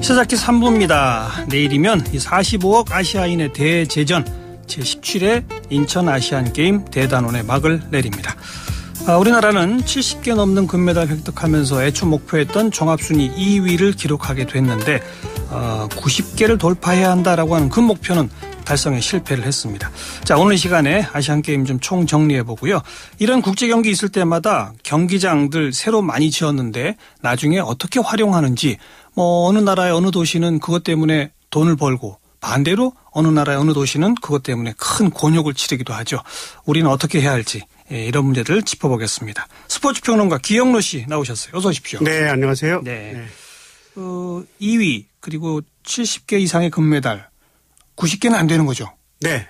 시작기 3부입니다. 내일이면 45억 아시아인의 대제전 제17회 인천 아시안게임 대단원의 막을 내립니다. 우리나라는 70개 넘는 금메달 획득하면서 애초 목표했던 종합순위 2위를 기록하게 됐는데 90개를 돌파해야 한다라고 하는 그 목표는 달성에 실패를 했습니다. 자, 오늘 시간에 아시안게임 좀 총정리해보고요. 이런 국제경기 있을 때마다 경기장들 새로 많이 지었는데 나중에 어떻게 활용하는지, 어느 나라의 어느 도시는 그것 때문에 돈을 벌고 반대로 어느 나라의 어느 도시는 그것 때문에 큰 곤욕을 치르기도 하죠. 우리는 어떻게 해야 할지 이런 문제들을 짚어보겠습니다. 스포츠평론가 기영로 씨 나오셨어요. 어서 오십시오. 네, 안녕하세요. 네. 2위 그리고 70개 이상의 금메달 90개는 안 되는 거죠? 네,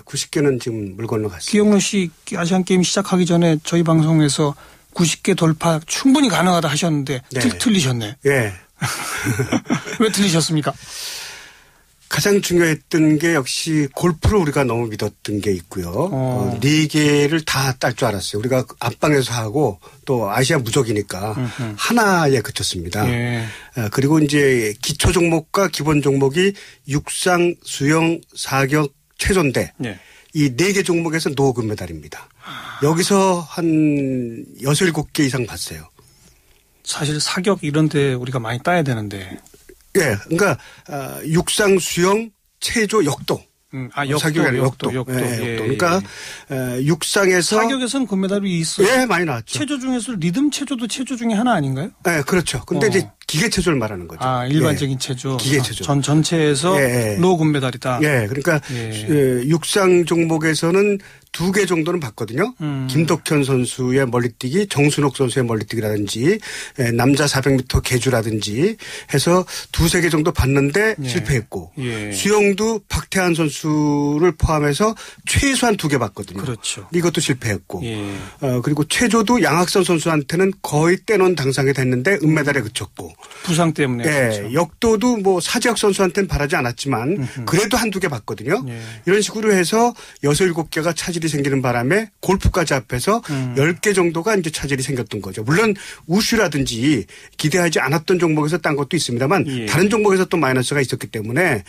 90개는 지금 물 건너갔습니다. 기영로 씨 아시안게임 시작하기 전에 저희 방송에서 90개 돌파 충분히 가능하다 하셨는데 네. 틀리셨네. 네. 왜 틀리셨습니까? 가장 중요했던 게 역시 골프를 우리가 너무 믿었던 게 있고요. 4개를 다 딸 줄 알았어요. 우리가 안방에서 하고 또 아시아 무적이니까 하나에 그쳤습니다. 예. 그리고 이제 기초 종목과 기본 종목이 육상, 수영, 사격, 체조인데 예. 이 4개 종목에서 노 금메달입니다. 여기서 한 6, 7개 이상 봤어요. 사실 사격 이런 데 우리가 많이 따야 되는데. 예, 그러니까 육상, 수영, 체조, 역도. 역도. 예. 그러니까 육상에서 사격에서는 금메달이 있어요. 예, 많이 나왔죠. 체조 중에서 리듬 체조도 체조 중에 하나 아닌가요? 네, 그렇죠. 근데 이제 기계 체조를 말하는 거죠. 일반적인 예. 체조. 기계 체조. 전체에서 노 금메달이다. 예, 그러니까 육상 종목에서는 2개 정도는 봤거든요. 김덕현 선수의 멀리뛰기, 정순옥 선수의 멀리뛰기라든지 남자 400m 계주라든지 해서 2-3개 정도 봤는데 실패했고 수영도 박태환 선수를 포함해서 최소한 2개 봤거든요. 그렇죠. 이것도 실패했고 그리고 체조도 양학선 선수한테는 거의 떼놓은 당상이 됐는데 은메달에 그쳤고 부상 때문에. 그렇죠. 역도도 뭐 사지혁 선수한테는 바라지 않았지만 그래도 1-2개 봤거든요. 이런 식으로 해서 6, 7개가 차질이 생기는 바람에 골프까지 합해서 10개 정도가 이제 차질이 생겼던 거죠. 물론 우슈라든지 기대하지 않았던 종목에서 딴 것도 있습니다만 다른 종목에서 또 마이너스가 있었기 때문에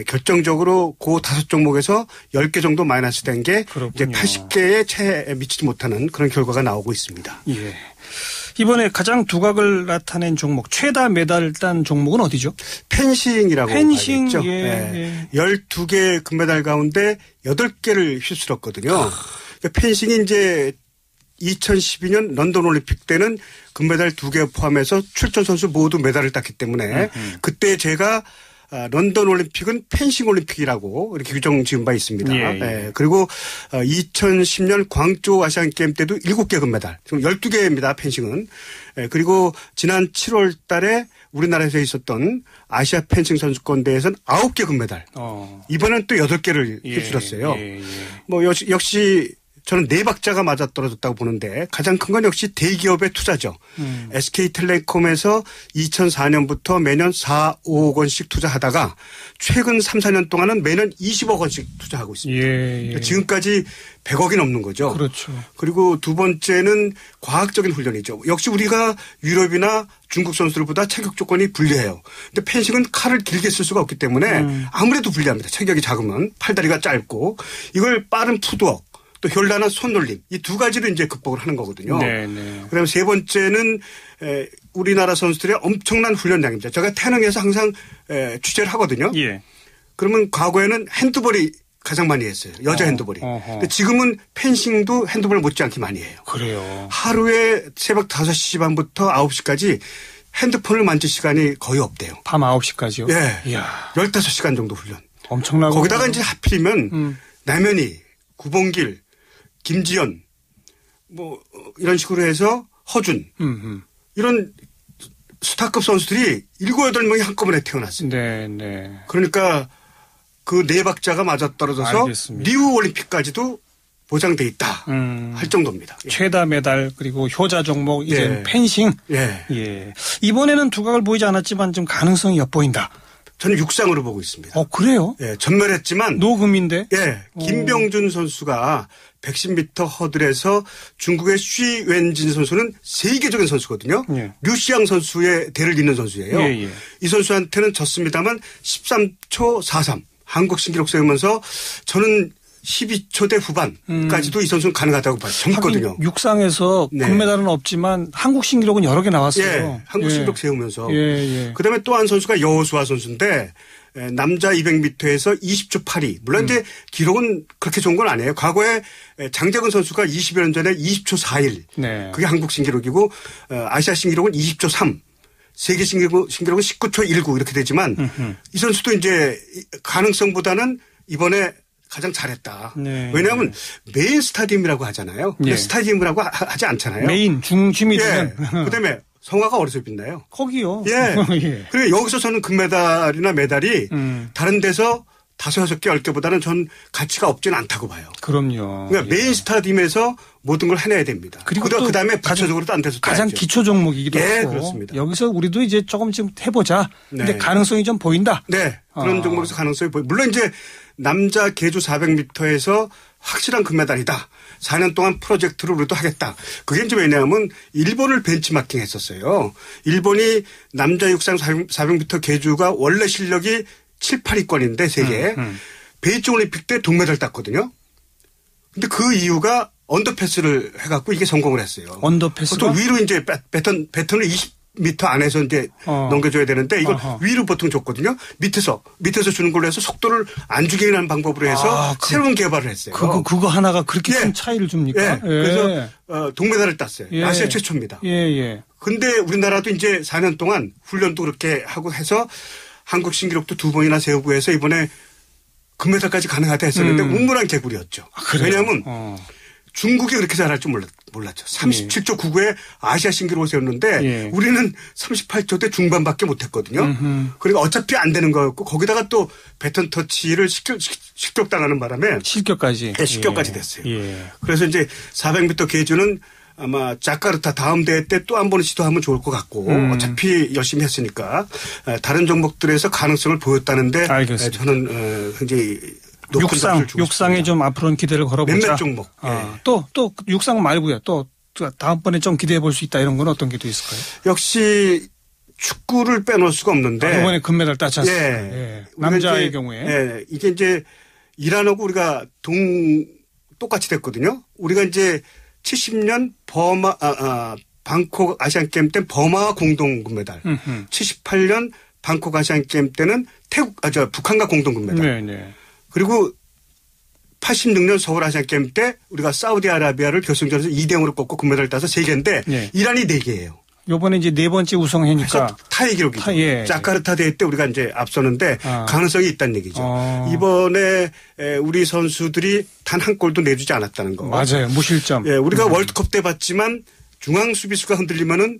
결정적으로 그 5종목에서 10개 정도 마이너스 된 게 이제 80개에 채 미치지 못하는 그런 결과가 나오고 있습니다. 예. 이번에 가장 두각을 나타낸 종목, 최다 메달을 딴 종목은 어디죠? 펜싱이라고 펜싱, 봐야겠죠. 12개 금메달 가운데 8개를 휩쓸었거든요. 그러니까 펜싱이 이제 2012년 런던 올림픽 때는 금메달 2개 포함해서 출전 선수 모두 메달을 땄기 때문에 그때 제가 런던 올림픽은 펜싱 올림픽이라고 이렇게 규정 지은 바 있습니다. 그리고 2010년 광저우 아시안 게임 때도 7개 금메달, 지금 12개입니다. 펜싱은. 그리고 지난 7월 달에 우리나라에서 있었던 아시아 펜싱 선수권 대회에서는 9개 금메달. 이번엔 또 8개를 휩쓸었어요. 뭐 역시 저는 4박자가 맞아떨어졌다고 보는데 가장 큰 건 역시 대기업의 투자죠. SK텔레콤에서 2004년부터 매년 4, 5억 원씩 투자하다가 최근 3, 4년 동안은 매년 20억 원씩 투자하고 있습니다. 지금까지 100억이 넘는 거죠. 그렇죠. 그리고 두 번째는 과학적인 훈련이죠. 역시 우리가 유럽이나 중국 선수들보다 체격 조건이 불리해요. 근데 펜싱은 칼을 길게 쓸 수가 없기 때문에 아무래도 불리합니다. 체격이 작으면 팔다리가 짧고 이걸 빠른 푸드웍 또 현란한 손놀림 이 2가지로 이제 극복을 하는 거거든요. 그다음에 세 번째는 우리나라 선수들의 엄청난 훈련량입니다. 제가 태능에서 항상 취재를 하거든요. 그러면 과거에는 핸드볼이 가장 많이 했어요. 여자 핸드볼이. 근데 지금은 펜싱도 핸드볼 못지않게 많이 해요. 그래요. 하루에 새벽 5시 반부터 9시까지 핸드폰을 만질 시간이 거의 없대요. 밤 9시까지요? 예. 이야. 15시간 정도 훈련. 엄청나고. 거기다가 이제 하필이면 남현희, 구봉길, 김지연 뭐 이런 식으로 해서 허준 이런 스타급 선수들이 7, 8명이 한꺼번에 태어났어요. 그러니까 그 4박자가 맞아떨어져서 리우 올림픽까지도 보장돼 있다 할 정도입니다. 최다 메달 그리고 효자 종목 이제 펜싱. 이번에는 두각을 보이지 않았지만 좀 가능성이 엿보인다. 저는 육상으로 보고 있습니다. 그래요? 예, 전멸했지만 노금인데. 예, 김병준 선수가 110m 허들에서 중국의 쉬 웬진 선수는 세계적인 선수거든요. 예. 류시양 선수의 대를 잇는 선수예요. 예. 이 선수한테는 졌습니다만 13초 43 한국 신기록 세우면서 저는 12초대 후반까지도 이 선수는 가능하다고 젊거든요. 육상에서 네. 금메달은 없지만 한국 신기록은 여러 개 나왔어요. 예, 한국 신기록 세우면서. 예. 그다음에 또 한 선수가 여호수아 선수인데 남자 200m에서 20초 82. 물론 이제 기록은 그렇게 좋은 건 아니에요. 과거에 장재근 선수가 20여 년 전에 20초 41. 네. 그게 한국 신기록이고 아시아 신기록은 20초 3. 세계 신기록은 19초 19 이렇게 되지만 이 선수도 이제 가능성보다는 이번에 가장 잘했다. 네. 왜냐하면 메인 스타디움이라고 하잖아요. 근데 네. 스타디움이라고 하지 않잖아요. 메인 중심이 되는. 그다음에 성화가 어디서 빛나요? 거기요. 예. 예. 그리고 여기서 저는 금메달이나 메달이 다른 데서 5, 6개, 10개보다는 전 가치가 없지는 않다고 봐요. 그럼요. 그러니까 메인 스타디움에서 모든 걸 해내야 됩니다. 그리고 그 다음에 가장- 부차적으로도 안 돼서 가장 기초 종목이기도 예, 하고. 그렇습니다. 여기서 우리도 이제 조금 좀 해보자. 근데 네. 가능성이 좀 보인다. 네. 그런 종목에서 가능성이 보여요. 물론 이제 남자 계주 400m에서 확실한 금메달이다. 4년 동안 프로젝트를 우리도 하겠다. 그게 이제 왜냐하면 일본을 벤치마킹 했었어요. 일본이 남자 육상 400m 계주가 원래 실력이 7, 8위권인데 세계에 베이징 올림픽 때 동메달 땄거든요. 근데 그 이유가 언더패스를 해갖고 이게 성공을 했어요. 언더패스가? 보통 위로 이제 배턴을 20m 안에서 이제 넘겨줘야 되는데 이걸 위로 보통 줬거든요. 밑에서 주는 걸로 해서 속도를 안 주게 하는 방법으로 해서 새로운 개발을 했어요. 그거 하나가 그렇게 예. 큰 차이를 줍니까? 예. 그래서 동메달을 땄어요. 예. 아시아 최초입니다. 예. 근데 우리나라도 이제 4년 동안 훈련도 그렇게 하고 해서 한국 신기록도 2번이나 세우고 해서 이번에 금메달까지 가능하다 했었는데 우물한 개구리였죠. 그래요? 왜냐하면 중국이 그렇게 잘할 줄 몰랐죠. 37초 99에 아시아 신기록을 세웠는데 예. 우리는 38초 대 중반밖에 못했거든요. 그리고 어차피 안 되는 거였고 거기다가 또 배턴 터치를 실격당하는 바람에 실격까지. 네, 실격까지 됐어요. 예. 그래서 이제 400m 계주는 아마 자카르타 다음 대회 때 또 한 번 시도하면 좋을 것 같고 어차피 열심히 했으니까 다른 종목들에서 가능성을 보였다는데 알겠습니다. 저는 굉장히 높은 점수를 주고 육상에 싶습니다. 좀 앞으로는 기대를 걸어보자. 몇몇 종목. 또 육상 말고요. 또 다음번에 좀 기대해 볼 수 있다 이런 건 어떤 게 또 있을까요? 역시 축구를 빼놓을 수가 없는데. 이번에 금메달 땄지 않습니까? 예. 남자의 이제, 경우에. 예. 이게 이제 이란하고 우리가 똑같이 됐거든요. 우리가 이제 70년 방콕 아시안게임 때 버마 공동 금메달. 78년 방콕 아시안게임 때는 북한과 공동 금메달. 네. 그리고 86년 서울 아시안게임 때 우리가 사우디아라비아를 결승전에서 2대0으로 꺾고 금메달을 따서 3개인데 네. 이란이 4개예요. 요번에 이제 4번째 우승해니까. 타이 기록이죠. 예. 자카르타 대회 때 우리가 이제 앞서는데 가능성이 있다는 얘기죠. 이번에 우리 선수들이 단 한 골도 내주지 않았다는 거. 맞아요. 무실점. 예, 우리가 월드컵 때 봤지만 중앙 수비수가 흔들리면은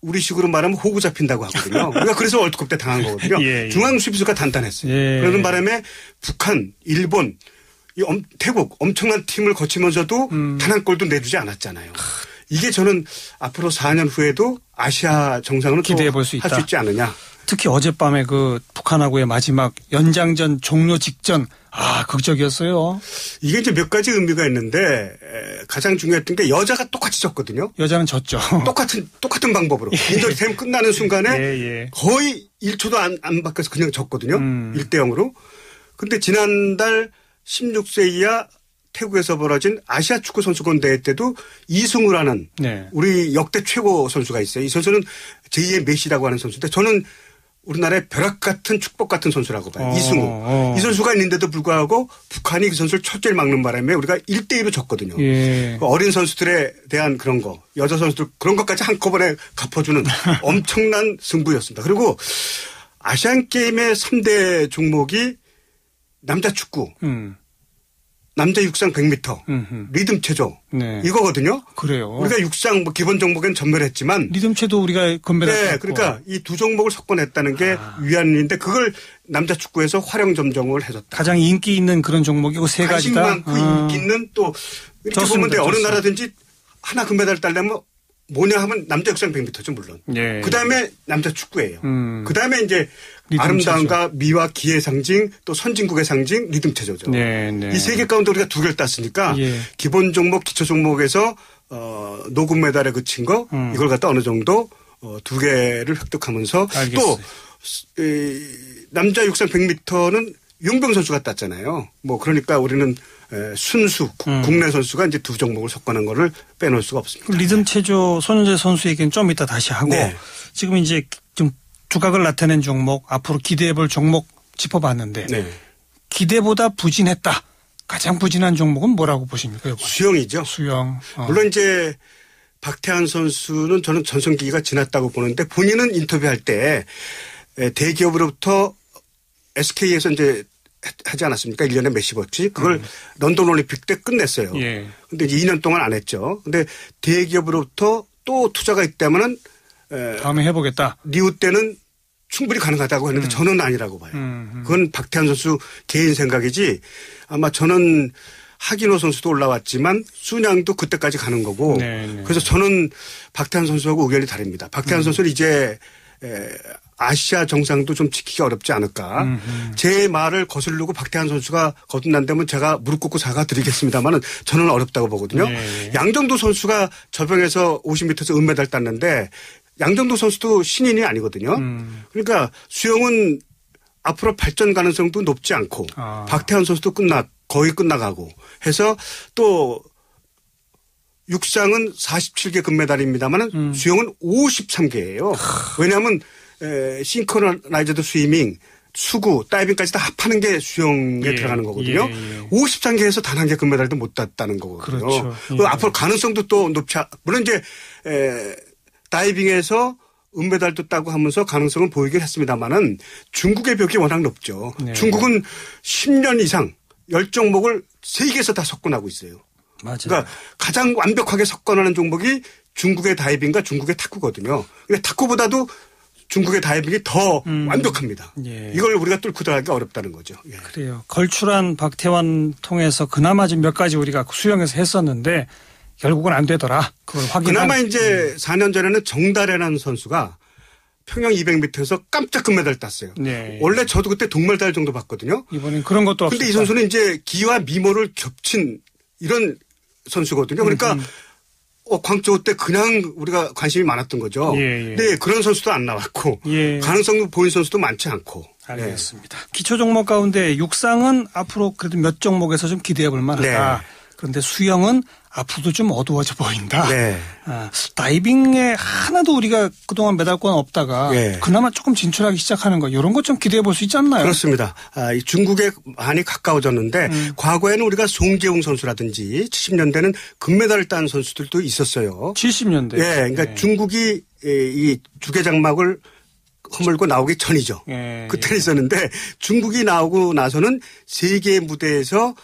우리식으로 말하면 호구 잡힌다고 하거든요. 우리가 그래서 월드컵 때 당한 거거든요. 예. 중앙 수비수가 단단했어요. 예. 그러는 바람에 북한, 일본, 태국 엄청난 팀을 거치면서도 단 한 골도 내주지 않았잖아요. 이게 저는 앞으로 4년 후에도 아시아 정상으로 기대해 볼 수 있다. 할 수 있지 않느냐. 특히 어젯밤에 그 북한하고의 마지막 연장전 종료 직전 극적이었어요. 이게 이제 몇 가지 의미가 있는데 가장 중요했던 게 여자가 똑같이 졌거든요. 여자는 졌죠. 똑같은 방법으로. 인절이 템 끝나는 순간에 예. 거의 1초도 안 바뀌어서 그냥 졌거든요. 1대0으로. 근데 지난달 16세 이하 태국에서 벌어진 아시아 축구 선수권 대회 때도 이승우를 하는 네. 우리 역대 최고 선수가 있어요. 이 선수는 제2의 메시라고 하는 선수인데 저는 우리나라의 벼락 같은 축복 같은 선수라고 봐요. 이승우. 이 선수가 있는데도 불구하고 북한이 그 선수를 첫째를 막는 바람에 우리가 1대1로 졌거든요. 예. 어린 선수들에 대한 그런 거, 여자 선수들 그런 것까지 한꺼번에 갚아주는 엄청난 승부였습니다. 그리고 아시안게임의 3대 종목이 남자 축구, 남자 육상 100m, 리듬 체조 네. 이거거든요. 그래요. 우리가 육상 기본 종목엔 전멸했지만 리듬체도 우리가 금메달 네, 땄고. 그러니까 이 두 종목을 섞어냈다는 게 위안인데 그걸 남자 축구에서 활용 점정을 해줬다. 가장 인기 있는 그런 종목이고 세 가지다. 관심만큼 인기 있는 또 이렇게 좋습니다. 보면 돼. 어느 좋습니다. 나라든지 하나 금메달 따려면 뭐냐 하면 남자 육상 100m죠 물론. 예. 그다음에 남자 축구예요. 그다음에 이제 아름다움과 미와 기의 상징 또 선진국의 상징 리듬 체조죠. 네, 네. 이 세 개 가운데 우리가 두 개를 땄으니까 예. 기본 종목 기초 종목에서 노금 메달에 그친 거 이걸 갖다 어느 정도 두 개를 획득하면서 알겠어요. 또 남자 육상 100m는 윤병 선수가 땄잖아요. 뭐 그러니까 우리는 순수 국내 선수가 이제 두 종목을 섞어낸 거를 빼놓을 수가 없습니다. 리듬 체조 손흥재 선수 얘기는 좀 이따 다시 하고 네. 지금 이제 좀 두각을 나타낸 종목 앞으로 기대해볼 종목 짚어봤는데 네. 기대보다 부진했다. 가장 부진한 종목은 뭐라고 보십니까? 이거? 수영이죠. 수영. 물론 이제 박태환 선수는 저는 전성기가 지났다고 보는데 본인은 인터뷰할 때 대기업으로부터 SK에서 이제 하지 않았습니까? 1년에 몇십억씩. 그걸 런던 올림픽 때 끝냈어요. 예. 근데 이제 2년 동안 안 했죠. 근데 대기업으로부터 또 투자가 있다면은 다음에 해보겠다. 리우 때는 충분히 가능하다고 했는데 저는 아니라고 봐요. 그건 박태환 선수 개인 생각이지 아마 저는 하기노 선수도 올라왔지만 순양도 그때까지 가는 거고 네네. 그래서 저는 박태환 선수하고 의견이 다릅니다. 박태환 선수는 이제 아시아 정상도 좀 지키기 어렵지 않을까. 제 말을 거스르고 박태환 선수가 거듭난다면 제가 무릎 꿇고 사과드리겠습니다만은 저는 어렵다고 보거든요. 네. 양정도 선수가 저병에서 50m에서 은메달 땄는데 양정도 선수도 신인이 아니거든요. 그러니까 수영은 앞으로 발전 가능성도 높지 않고 박태환 선수도 거의 끝나가고 해서 또 육상은 47개 금메달입니다만 수영은 53개예요. 왜냐하면 싱크로나이즈드 스위밍, 수구, 다이빙까지 다 합하는 게 수영에 들어가는 거거든요. 53개에서 단 한 개 금메달도 못 땄다는 거거든요. 그렇죠. 앞으로 가능성도 또 높지 물론 이제 다이빙에서 은메달도 따고 하면서 가능성은 보이긴 했습니다만은 중국의 벽이 워낙 높죠. 네. 중국은 10년 이상 10종목을 세계에서 다 석권하고 있어요. 맞아요. 그러니까 가장 완벽하게 석권하는 종목이 중국의 다이빙과 중국의 탁구거든요. 근데 탁구보다도 중국의 다이빙이 더 완벽합니다. 예. 이걸 우리가 뚫고 들어가기 어렵다는 거죠. 예. 그래요. 걸출한 박태환 통해서 그나마 좀 몇 가지 우리가 수영에서 했었는데 결국은 안 되더라. 그걸 확인한. 그나마 이제 4년 전에는 정달이라는 선수가 평영 200m에서 깜짝 금메달 땄어요. 네. 원래 저도 그때 동메달 정도 봤거든요. 이번엔 그런 것도 없었다. 근데 이 선수는 이제 기와 미모를 겹친 이런 선수거든요. 그러니까 광저우 때 그냥 우리가 관심이 많았던 거죠. 예. 네, 그런 선수도 안 나왔고 예. 가능성도 보인 선수도 많지 않고. 알겠습니다. 기초 종목 가운데 육상은 앞으로 그래도 몇 종목에서 좀 기대해 볼 만하다. 네. 그런데 수영은 앞으로도 좀 어두워져 보인다. 네. 다이빙에 하나도 우리가 그동안 메달권 없다가 네. 그나마 조금 진출하기 시작하는 거 이런 것 좀 기대해 볼 수 있지 않나요? 그렇습니다. 중국에 많이 가까워졌는데 과거에는 우리가 송재웅 선수라든지 70년대는 금메달을 딴 선수들도 있었어요. 70년대. 예, 그러니까 중국이 이 두개 장막을 허물고 나오기 전이죠. 예. 그때는 있었는데 중국이 나오고 나서는 세계 무대에서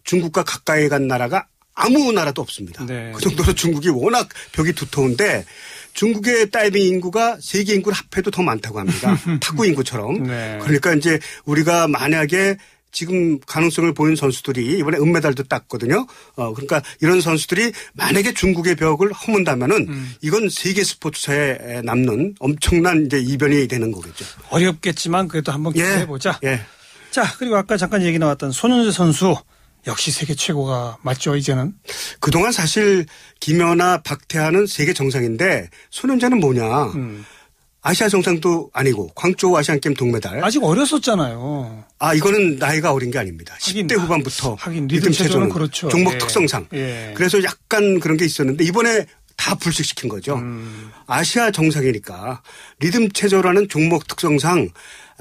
중국과 가까이 간 나라가 아무 나라도 없습니다. 네. 그 정도로 중국이 워낙 벽이 두터운데 중국의 다이빙 인구가 세계 인구를 합해도 더 많다고 합니다. 탁구 인구처럼. 네. 그러니까 이제 우리가 만약에 지금 가능성을 보인 선수들이 이번에 은메달도 땄거든요. 그러니까 이런 선수들이 만약에 중국의 벽을 허문다면은 이건 세계 스포츠사에 남는 엄청난 이제 이변이 되는 거겠죠. 어렵겠지만 그래도 한번 기대해 보자. 예. 자, 그리고 아까 잠깐 얘기 나왔던 손흥재 선수 역시 세계 최고가 맞죠, 이제는? 그동안 사실 김연아, 박태환은 세계 정상인데 손흥재는 뭐냐. 아시아 정상도 아니고 광저우 아시안게임 동메달. 아직 어렸었잖아요. 이거는 나이가 어린 게 아닙니다. 하긴, 10대 후반부터 하긴 리듬 체조는 그렇죠. 종목 예. 특성상. 예. 그래서 약간 그런 게 있었는데 이번에 다 불식시킨 거죠. 아시아 정상이니까 리듬 체조라는 종목 특성상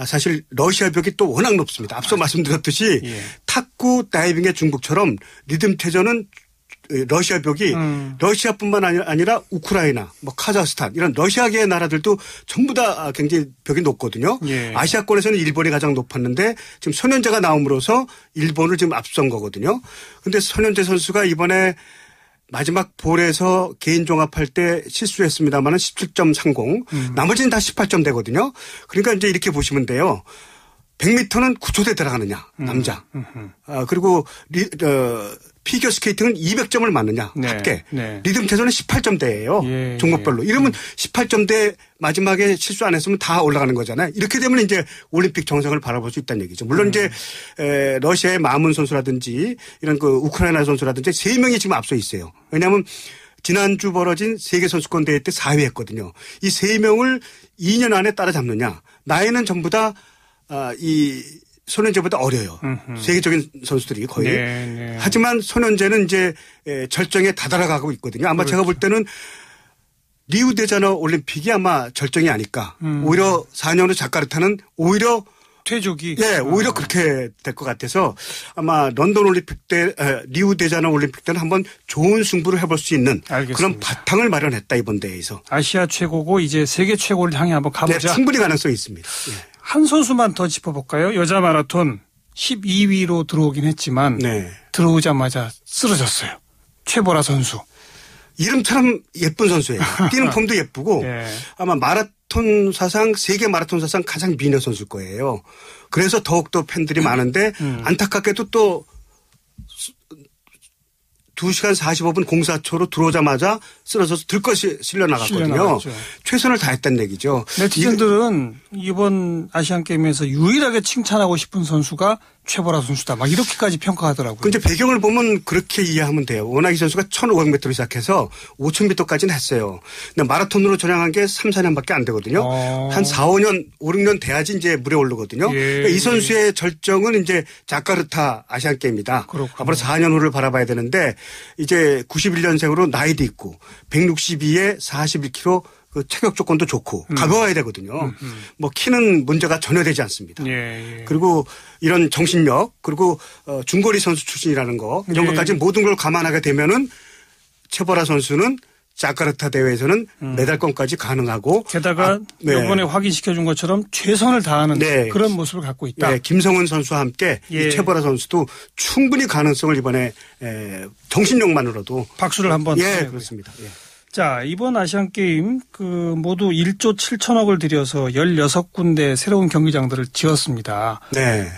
사실 러시아 벽이 또 워낙 높습니다. 앞서 말씀드렸듯이 예. 탁구, 다이빙의 중국처럼 리듬 체조는 러시아 벽이 러시아뿐만 아니라 우크라이나, 뭐 카자흐스탄 이런 러시아계의 나라들도 전부 다 굉장히 벽이 높거든요. 예. 아시아권에서는 일본이 가장 높았는데 지금 손현재가 나옴으로써 일본을 지금 앞선 거거든요. 그런데 손현재 선수가 이번에 마지막 볼에서 개인 종합할 때 실수했습니다만은 17.30. 나머지는 다 18점 되거든요. 그러니까 이제 이렇게 보시면 돼요. 100m는 9초대 들어가느냐 남자. 그리고 피겨 스케이팅은 200점을 맞느냐 네. 합계. 네. 리듬 태도는 18점대예요. 예. 종목별로. 이러면 18점대 마지막에 실수 안 했으면 다 올라가는 거잖아요. 이렇게 되면 이제 올림픽 정상을 바라볼 수 있다는 얘기죠. 물론 이제 러시아의 마문 선수라든지 이런 그 우크라이나 선수라든지 3명이 지금 앞서 있어요. 왜냐하면 지난주 벌어진 세계선수권 대회 때 4위 했거든요. 이 3명을 2년 안에 따라잡느냐. 나이는 전부 다 이 소년제보다 어려요. 세계적인 선수들이 거의. 네. 하지만 소년제는 이제 절정에 다다라가고 있거든요. 아마 그렇죠. 제가 볼 때는 리우데자네이루 올림픽이 아마 절정이 아닐까. 오히려 4년 후 자카르타는 오히려 퇴족이. 예, 오히려 그렇게 될 것 같아서 아마 런던 올림픽 때, 리우데자네이루 올림픽 때는 한번 좋은 승부를 해볼 수 있는 알겠습니다. 그런 바탕을 마련했다 이번 대회에서. 아시아 최고고 이제 세계 최고를 향해 한번 네, 가보자. 충분히 가능성이 있습니다. 예. 한 선수만 더 짚어볼까요? 여자 마라톤 12위로 들어오긴 했지만 네. 들어오자마자 쓰러졌어요. 최보라 선수. 이름처럼 예쁜 선수예요. 뛰는 폼도 예쁘고 네. 아마 마라톤 사상 세계 마라톤 사상 가장 미녀 선수일 거예요. 그래서 더욱더 팬들이 많은데 안타깝게도 또 2시간 45분 04초로 들어오자마자 쓰러져서 들것이 실려 나갔거든요. 실려나갔죠. 최선을 다했다는 얘기죠. 네티즌들은 이번 아시안게임에서 유일하게 칭찬하고 싶은 선수가 최보라 선수다. 막 이렇게까지 평가하더라고요. 그 이제 배경을 보면 그렇게 이해하면 돼요. 워낙 이 선수가 1,500m로 시작해서 5,000m까지는 했어요. 근데 마라톤으로 전향한 게 3, 4년밖에 안 되거든요. 한 4, 5년, 5, 6년 돼야지 이제 물에 오르거든요. 예. 그러니까 이 선수의 절정은 이제 자카르타 아시안게임이다. 그렇군요. 앞으로 4년 후를 바라봐야 되는데 이제 91년생으로 나이도 있고 162에 41kg 그 체격 조건도 좋고 가벼워야 되거든요. 뭐 키는 문제가 전혀 되지 않습니다. 예. 그리고 이런 정신력 그리고 중거리 선수 출신이라는 거 이런 예. 것까지 모든 걸 감안하게 되면은 최보라 선수는 자카르타 대회에서는 메달권까지 가능하고 게다가 네. 이번에 확인시켜 준 것처럼 최선을 다하는 네. 그런 모습을 갖고 있다. 네, 김성은 선수와 함께 예. 이 최보라 선수도 충분히 가능성을 이번에 정신력만으로도 박수를 한번. 예, 드려요. 그렇습니다. 예. 자, 이번 아시안게임 모두 1조 7천억을 들여서 16군데 새로운 경기장들을 지었습니다. 네.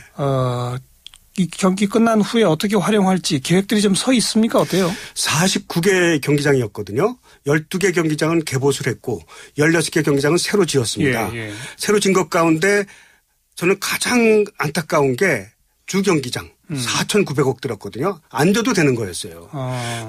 이 경기 끝난 후에 어떻게 활용할지 계획들이 좀 서 있습니까? 어때요? 49개 경기장이었거든요. 12개 경기장은 개보수를 했고 16개 경기장은 새로 지었습니다. 예. 새로 진 것 가운데 저는 가장 안타까운 게 주경기장 4,900억 들었거든요. 안 줘도 되는 거였어요.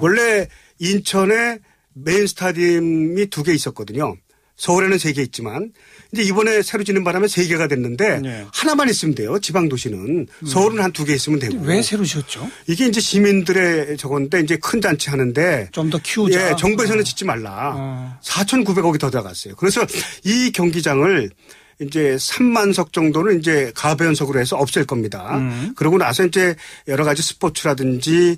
원래 인천에 메인 스타디움이 2개 있었거든요. 서울에는 3개 있지만 이제 이번에 새로 지는 바람에 3개가 됐는데 네. 하나만 있으면 돼요. 지방 도시는 서울은 한 2개 있으면 되고. 왜 새로 지었죠? 이게 이제 시민들의 저건데 이제 큰 잔치 하는데 좀 더 키우자. 예, 정부에서는 짓지 말라. 4,900억이 더 들어갔어요. 그래서 이 경기장을 이제 3만석 정도는 이제 가변석으로 해서 없앨 겁니다. 그러고 나서 이제 여러 가지 스포츠라든지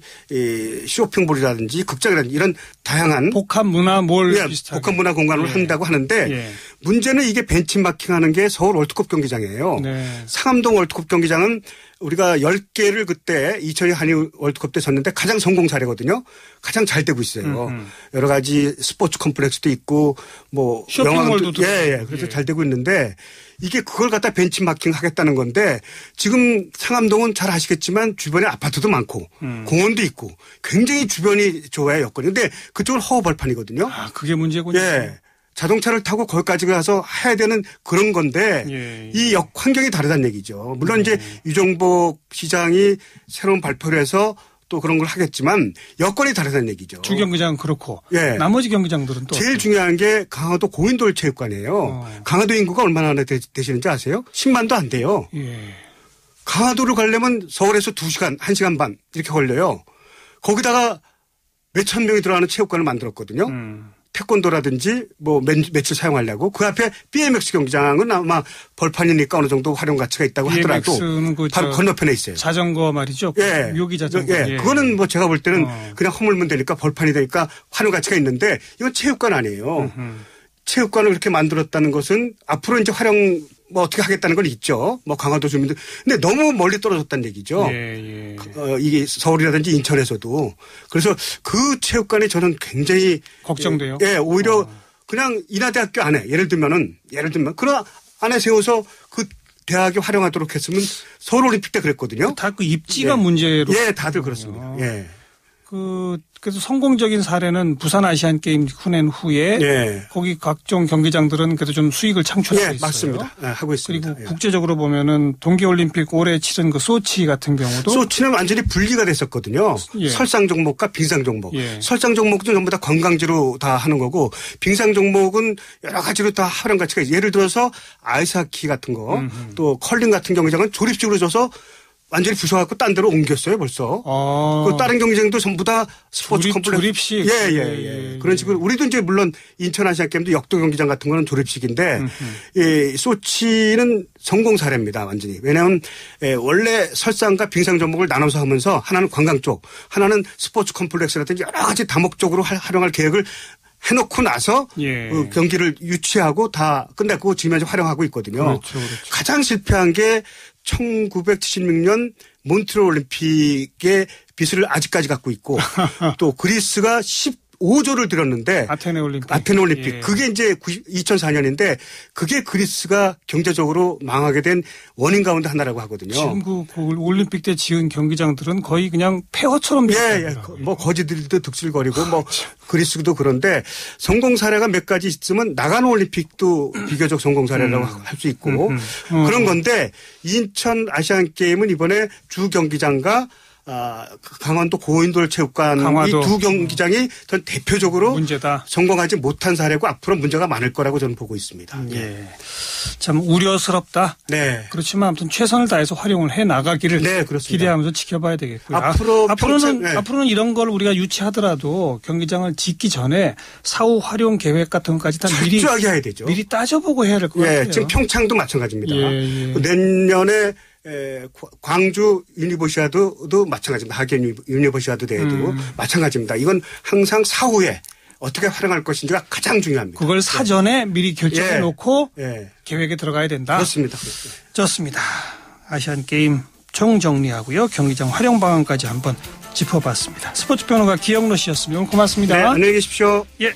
쇼핑몰이라든지 극장이라든지 이런 다양한 복합 문화몰 비슷하게. 복합 문화 공간을 한다고 하는데 문제는 이게 벤치마킹하는 게 서울 월드컵 경기장이에요. 네. 상암동 월드컵 경기장은 우리가 10개를 그때 2002 한일 월드컵 때 졌는데 가장 성공 사례거든요. 가장 잘 되고 있어요. 여러 가지 스포츠 컴플렉스도 있고 뭐 쇼핑몰도 그래서 잘 되고 있는데 이게 그걸 갖다 벤치마킹 하겠다는 건데 지금 상암동은 잘 아시겠지만 주변에 아파트도 많고 공원도 있고 굉장히 주변이 좋아요 여건이. 근데 그쪽은 허허벌판이거든요. 아, 그게 문제군요. 예. 자동차를 타고 거기까지 가서 해야 되는 그런 건데 이 환경이 다르다는 얘기죠. 물론 이제 유정복 시장이 새로운 발표를 해서 또 그런 걸 하겠지만 여건이 다르다는 얘기죠. 주 경기장은 그렇고 예. 나머지 경기장들은 또 제일 중요한 게 강화도 고인돌 체육관이에요. 강화도 인구가 얼마나 되시는지 아세요? 10만도 안 돼요. 예. 강화도를 가려면 서울에서 2시간, 1시간 반 이렇게 걸려요. 거기다가 몇천 명이 들어가는 체육관을 만들었거든요. 태권도라든지 뭐 며칠 사용하려고 그 앞에 BMX 경기장은 아마 벌판이니까 어느 정도 활용 가치가 있다고 하더라도 바로 건너편에 있어요. 자전거 말이죠. 예. 묘기 자전거. 예. 그거는 뭐 제가 볼 때는 그냥 허물면 되니까 벌판이 되니까 활용 가치가 있는데 이건 체육관 아니에요. 체육관을 그렇게 만들었다는 것은 앞으로 이제 활용 뭐 어떻게 하겠다는 건 있죠. 뭐 강화도 주민들. 근데 너무 멀리 떨어졌다는 얘기죠. 예. 이게 서울이라든지 인천에서도. 그래서 그 체육관이 저는 굉장히 걱정돼요. 예, 오히려 그냥 인하대학교 안에 예를 들면 그런 안에 세워서 그 대학이 활용하도록 했으면 서울올림픽 때 그랬거든요. 다 그 입지가 예. 문제로. 예, 다들 그렇습니다. 예. 그래서 성공적인 사례는 부산 아시안 게임 훈행 후에 예. 거기 각종 경기장들은 그래도 좀 수익을 창출하고 예, 있어요. 맞습니다. 예, 하고 있습니다. 그리고 예. 국제적으로 보면은 동계올림픽 올해 치른 그 소치 같은 경우도 소치는 완전히 분리가 됐었거든요. 예. 설상 종목과 빙상 종목. 예. 설상 종목도 전부 다 관광지로 다 하는 거고 빙상 종목은 여러 가지로 다 활용 가치가 있어요. 예를 들어서 아이스하키 같은 거 또 컬링 같은 경기장은 조립식으로 줘서 완전히 부숴갖고 딴 데로 옮겼어요 벌써. 그 다른 경기장도 전부 다 스포츠 컴플렉스. 조립식. 예. 그런 식으로 우리도 이제 물론 인천 아시안 게임도 역도 경기장 같은 거는 조립식인데 이 소치는 성공 사례입니다 완전히. 왜냐하면 원래 설상과 빙상 종목을 나눠서 하면서 하나는 관광 쪽, 하나는 스포츠 컴플렉스라든지 여러 가지 다목적으로 활용할 계획을 해놓고 나서 예. 그 경기를 유치하고 다 끝냈고 지금 현재 활용하고 있거든요. 그렇죠. 가장 실패한 게 1976년 몬트리올 올림픽의 빚을 아직까지 갖고 있고 또 그리스가 15조를 들였는데 아테네 올림픽. 예. 그게 이제 2004년인데 그게 그리스가 경제적으로 망하게 된 원인 가운데 하나라고 하거든요. 지금 그 올림픽 때 지은 경기장들은 거의 그냥 폐허처럼 예. 뭐 거지들도 득실거리고 뭐 그리스도 그런데 성공 사례가 몇 가지 있으면 나가노 올림픽도 비교적 성공 사례라고 할 수 있고 그런 건데 인천 아시안 게임은 이번에 주 경기장과 강원도 고인돌 체육관 이 두 경기장이 전 대표적으로 문제다. 성공하지 못한 사례고 앞으로 문제가 많을 거라고 저는 보고 있습니다. 예. 참 우려스럽다. 네. 그렇지만 아무튼 최선을 다해서 활용을 해 나가기를 네, 그렇습니다. 기대하면서 지켜봐야 되겠고요. 앞으로는 이런 걸 우리가 유치하더라도 경기장을 짓기 전에 사후 활용 계획 같은 것까지 다 철저하게 해야 되죠. 미리 따져보고 해야 될 것 같아요. 지금 평창도 마찬가지입니다. 예. 내년에 광주 유니버시아드도 마찬가지입니다. 하계 유니버시아드 대회도 마찬가지입니다. 이건 항상 사후에 어떻게 활용할 것인지가 가장 중요합니다. 그걸 사전에 미리 결정해 놓고 예. 계획에 들어가야 된다. 그렇습니다. 좋습니다. 아시안 게임 총정리하고요. 경기장 활용 방안까지 한번 짚어봤습니다. 스포츠 평론가 기영로 씨였습니다. 오늘 고맙습니다. 네, 안녕히 계십시오. 예.